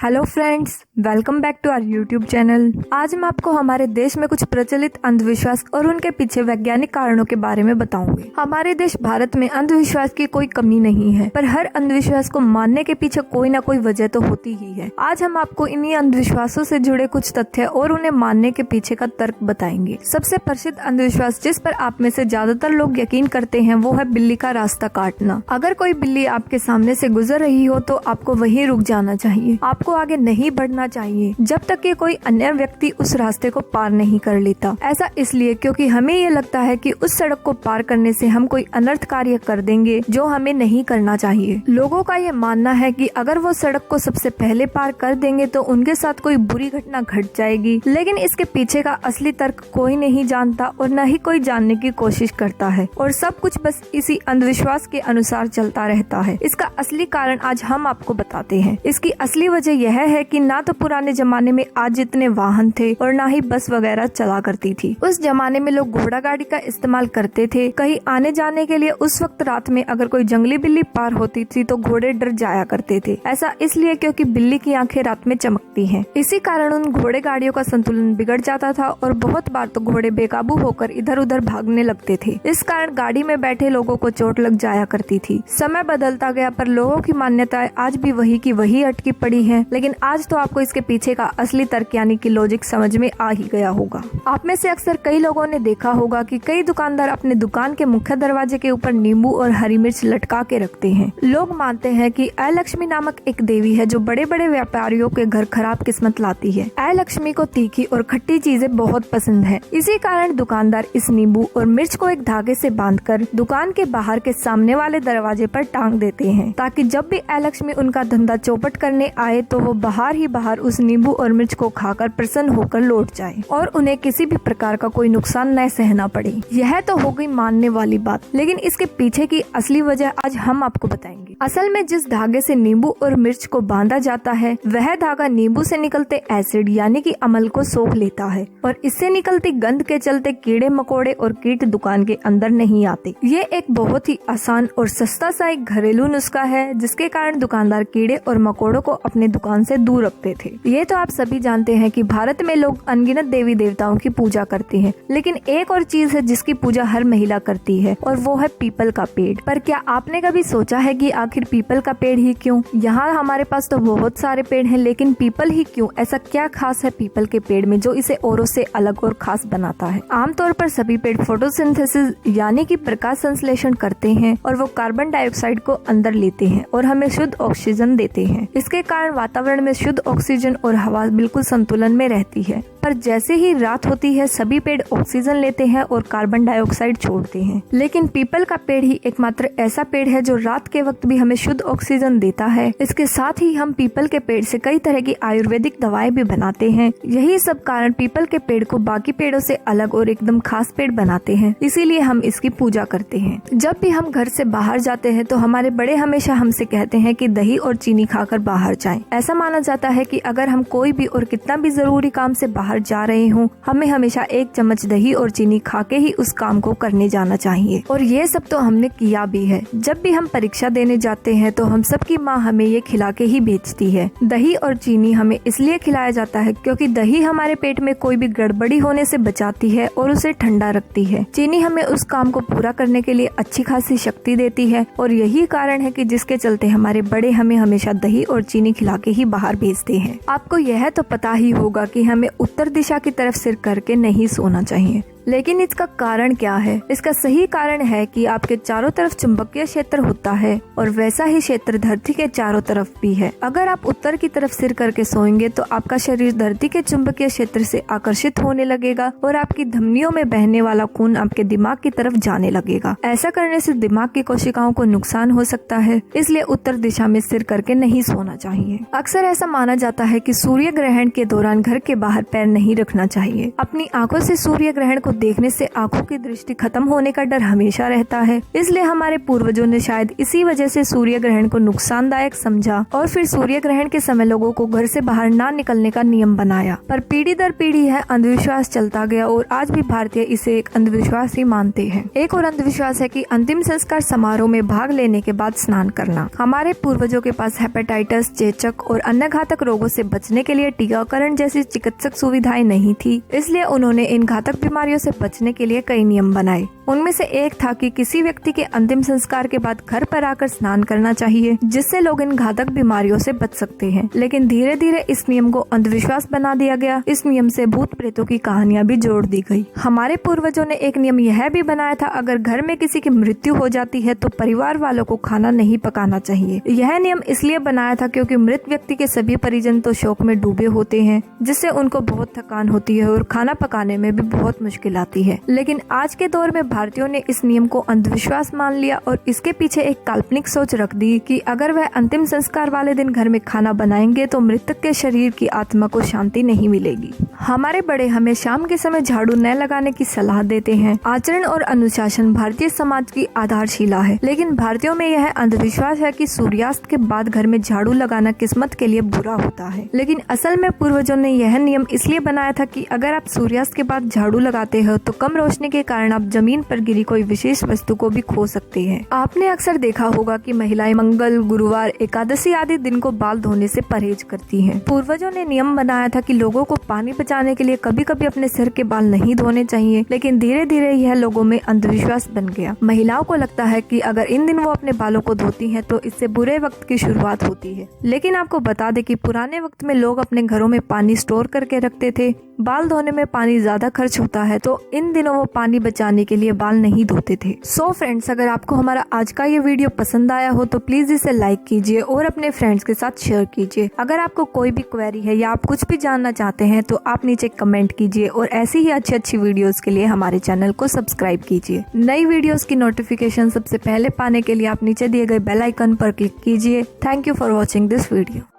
Hello friends, welcome back to our YouTube channel. आज मैं आपको हमारे देश में कुछ प्रचलित अंधविश्वास और उनके पीछे वैज्ञानिक कारणों के बारे में बताऊंगी। हमारे देश भारत में अंधविश्वास की कोई कमी नहीं है, पर हर अंधविश्वास को मानने के पीछे कोई ना कोई वजह तो होती ही है। आज हम आपको इन्हीं अंधविश्वासों से जुड़े कुछ तथ्य और उन्हें मानने के पीछे का तर्क बताएंगे। सबसे प्रसिद्ध अंधविश्वास जिस पर आप में से ज्यादातर लोग यकीन करते हैं वो है बिल्ली का रास्ता काटना। अगर कोई बिल्ली आपके सामने से गुजर रही हो तो आपको वहीं रुक जाना चाहिए। आपको आगे नहीं बढ़ना चाहिए जब तक कि कोई अन्य व्यक्ति उस रास्ते को पार नहीं कर लेता। ऐसा इसलिए क्योंकि हमें ये लगता है कि उस सड़क को पार करने से हम कोई अनर्थ कार्य कर देंगे जो हमें नहीं करना चाहिए। लोगों का ये मानना है कि अगर वो सड़क को सबसे पहले पार कर देंगे तो उनके साथ कोई बुरी घटना घट जाएगी, लेकिन इसके पीछे का असली तर्क कोई नहीं जानता और न ही कोई जानने की कोशिश करता है और सब कुछ बस इसी अंधविश्वास के अनुसार चलता रहता है। इसका असली कारण आज हम आपको बताते हैं। इसकी असली वजह यह है कि ना तो पुराने जमाने में आज जितने वाहन थे और ना ही बस वगैरह चला करती थी। उस जमाने में लोग घोड़ा गाड़ी का इस्तेमाल करते थे। कहीं आने जाने के लिए उस वक्त रात में अगर कोई जंगली बिल्ली पार होती थी तो घोड़े डर जाया करते थे। ऐसा इसलिए क्योंकि बिल्ली की आंखें रात में चमकती हैं। इसी कारण उन घोड़े गाड़ियों का संतुलन बिगड़ जाता था और बहुत बार तो घोड़े बेकाबू होकर इधर उधर भागने लगते थे। इस कारण गाड़ी में बैठे लोगों को चोट लग जाया करती थी। समय बदलता गया पर लोगों की मान्यताएं आज भी वही की वही अटकी पड़ी है। लेकिन आज तो आपको इसके पीछे का असली तर्क यानी कि लॉजिक समझ में आ ही गया होगा। आप में से अक्सर कई लोगों ने देखा होगा कि कई दुकानदार अपने दुकान के मुख्य दरवाजे के ऊपर नींबू और हरी मिर्च लटका के रखते हैं। लोग मानते हैं कि अलक्ष्मी नामक एक देवी है जो बड़े बड़े व्यापारियों के घर खराब किस्मत लाती है। अलक्ष्मी को तीखी और खट्टी चीजें बहुत पसंद है। इसी कारण दुकानदार इस नींबू और मिर्च को एक धागे से बांधकर दुकान के बाहर के सामने वाले दरवाजे पर टांग देते हैं, ताकि जब भी अलक्ष्मी उनका धंधा चौपट करने आए तो वो बाहर ही बाहर उस नींबू और मिर्च को खाकर प्रसन्न होकर लौट जाए और उन्हें किसी भी प्रकार का कोई नुकसान न सहना पड़े। यह तो हो गई मानने वाली बात, लेकिन इसके पीछे की असली वजह आज हम आपको बताएंगे। असल में जिस धागे से नींबू और मिर्च को बांधा जाता है वह धागा नींबू से निकलते एसिड यानी कि अम्ल को सोख लेता है और इससे निकलती गंध के चलते कीड़े मकोड़े और कीट दुकान के अंदर नहीं आते। ये एक बहुत ही आसान और सस्ता सा एक घरेलू नुस्खा है जिसके कारण दुकानदार कीड़े और मकोड़ों को अपने दुकान से दूर रखते थे। ये तो आप सभी जानते हैं कि भारत में लोग अनगिनत देवी देवताओं की पूजा करते हैं, लेकिन एक और चीज है जिसकी पूजा हर महिला करती है और वो है पीपल का पेड़। पर क्या आपने कभी सोचा है कि आखिर पीपल का पेड़ ही क्यों? यहाँ हमारे पास तो बहुत सारे पेड़ हैं, लेकिन पीपल ही क्यों? ऐसा क्या खास है पीपल के पेड़ में जो इसे औरों से अलग और खास बनाता है? आमतौर पर सभी पेड़ फोटोसिंथेसिस यानी कि प्रकाश संश्लेषण करते हैं और वो कार्बन डाइऑक्साइड को अंदर लेते हैं और हमें शुद्ध ऑक्सीजन देते हैं। इसके कारण वातावरण में शुद्ध ऑक्सीजन और हवा बिल्कुल संतुलन में रहती है। पर जैसे ही रात होती है सभी पेड़ ऑक्सीजन लेते हैं और कार्बन डाइऑक्साइड छोड़ते हैं, लेकिन पीपल का पेड़ ही एकमात्र ऐसा पेड़ है जो रात के वक्त भी हमें शुद्ध ऑक्सीजन देता है। इसके साथ ही हम पीपल के पेड़ से कई तरह की आयुर्वेदिक दवाएं भी बनाते हैं। यही सब कारण पीपल के पेड़ को बाकी पेड़ों से अलग और एकदम खास पेड़ बनाते हैं, इसीलिए हम इसकी पूजा करते हैं। जब भी हम घर से बाहर जाते हैं तो हमारे बड़े हमेशा हमसे कहते हैं कि दही और चीनी खाकर बाहर जाएं। ऐसा माना जाता है कि अगर हम कोई भी और कितना भी जरूरी काम से बाहर जा रहे हों, हमें हमेशा एक चम्मच दही और चीनी खा के ही उस काम को करने जाना चाहिए। और ये सब तो हमने किया भी है। जब भी हम परीक्षा देने जाते हैं तो हम सबकी माँ हमें ये खिला के ही भेजती है। दही और चीनी हमें इसलिए खिलाया जाता है क्योंकि दही हमारे पेट में कोई भी गड़बड़ी होने से बचाती है और उसे ठंडा रखती है। चीनी हमें उस काम को पूरा करने के लिए अच्छी खासी शक्ति देती है और यही कारण है कि जिसके चलते हमारे बड़े हमें हमेशा दही और चीनी खिला के ही बाहर भेजते हैं। आपको यह तो पता ही होगा कि हमें उत्तर दिशा की तरफ सिर करके नहीं सोना चाहिए, लेकिन इसका कारण क्या है? इसका सही कारण है कि आपके चारों तरफ चुंबकीय क्षेत्र होता है और वैसा ही क्षेत्र धरती के चारों तरफ भी है। अगर आप उत्तर की तरफ सिर करके सोएंगे तो आपका शरीर धरती के चुंबकीय क्षेत्र से आकर्षित होने लगेगा और आपकी धमनियों में बहने वाला खून आपके दिमाग की तरफ जाने लगेगा। ऐसा करने से दिमाग की कोशिकाओं को नुकसान हो सकता है, इसलिए उत्तर दिशा में सिर करके नहीं सोना चाहिए। अक्सर ऐसा माना जाता है कि सूर्य ग्रहण के दौरान घर के बाहर पैर नहीं रखना चाहिए। अपनी आंखों से सूर्य ग्रहण को को देखने से आंखों की दृष्टि खत्म होने का डर हमेशा रहता है। इसलिए हमारे पूर्वजों ने शायद इसी वजह से सूर्य ग्रहण को नुकसानदायक समझा और फिर सूर्य ग्रहण के समय लोगों को घर से बाहर ना निकलने का नियम बनाया। पर पीढ़ी दर पीढ़ी यह अंधविश्वास चलता गया और आज भी भारतीय इसे एक अंधविश्वास ही मानते हैं। एक और अंधविश्वास है कि अंतिम संस्कार समारोह में भाग लेने के बाद स्नान करना। हमारे पूर्वजों के पास हेपेटाइटिस, चेचक और अन्य घातक रोगों से बचने के लिए टीकाकरण जैसी चिकित्सक सुविधाएं नहीं थी, इसलिए उन्होंने इन घातक बीमारियों से बचने के लिए कई नियम बनाए। उनमें से एक था कि किसी व्यक्ति के अंतिम संस्कार के बाद घर पर आकर स्नान करना चाहिए, जिससे लोग इन घातक बीमारियों से बच सकते हैं। लेकिन धीरे धीरे इस नियम को अंधविश्वास बना दिया गया। इस नियम से भूत प्रेतों की कहानियां भी जोड़ दी गई। हमारे पूर्वजों ने एक नियम यह भी बनाया था, अगर घर में किसी की मृत्यु हो जाती है तो परिवार वालों को खाना नहीं पकाना चाहिए। यह नियम इसलिए बनाया था क्योंकि मृत व्यक्ति के सभी परिजन तो शोक में डूबे होते हैं, जिससे उनको बहुत थकान होती है और खाना पकाने में भी बहुत मुश्किल आती है। लेकिन आज के दौर में भारतीयों ने इस नियम को अंधविश्वास मान लिया और इसके पीछे एक काल्पनिक सोच रख दी कि अगर वह अंतिम संस्कार वाले दिन घर में खाना बनाएंगे तो मृतक के शरीर की आत्मा को शांति नहीं मिलेगी। हमारे बड़े हमें शाम के समय झाड़ू न लगाने की सलाह देते हैं। आचरण और अनुशासन भारतीय समाज की आधारशिला है, लेकिन भारतीयों में यह अंधविश्वास है कि सूर्यास्त के बाद घर में झाड़ू लगाना किस्मत के लिए बुरा होता है। लेकिन असल में पूर्वजों ने यह नियम इसलिए बनाया था कि अगर आप सूर्यास्त के बाद झाड़ू लगाते हो तो कम रोशनी के कारण आप जमीन पर गिरी कोई विशेष वस्तु को भी खो सकते हैं। आपने अक्सर देखा होगा कि महिलाएं मंगल, गुरुवार, एकादशी आदि दिन को बाल धोने से परहेज करती हैं। पूर्वजों ने नियम बनाया था कि लोगों को पानी बचाने के लिए कभी कभी अपने सिर के बाल नहीं धोने चाहिए, लेकिन धीरे धीरे यह लोगों में अंधविश्वास बन गया। महिलाओं को लगता है कि अगर इन दिन वो अपने बालों को धोती हैं तो इससे बुरे वक्त की शुरुआत होती है। लेकिन आपको बता दें कि पुराने वक्त में लोग अपने घरों में पानी स्टोर करके रखते थे। बाल धोने में पानी ज्यादा खर्च होता है, तो इन दिनों वो पानी बचाने के लिए बाल नहीं धोते थे। सो फ्रेंड्स, अगर आपको हमारा आज का ये वीडियो पसंद आया हो तो प्लीज इसे लाइक कीजिए और अपने फ्रेंड्स के साथ शेयर कीजिए। अगर आपको कोई भी क्वेरी है या आप कुछ भी जानना चाहते हैं तो आप नीचे कमेंट कीजिए और ऐसी ही अच्छी वीडियोस के लिए हमारे चैनल को सब्सक्राइब कीजिए। नई वीडियोस की नोटिफिकेशन सबसे पहले पाने के लिए आप नीचे दिए गए बेल आइकन पर क्लिक कीजिए। Thank you for watching this video.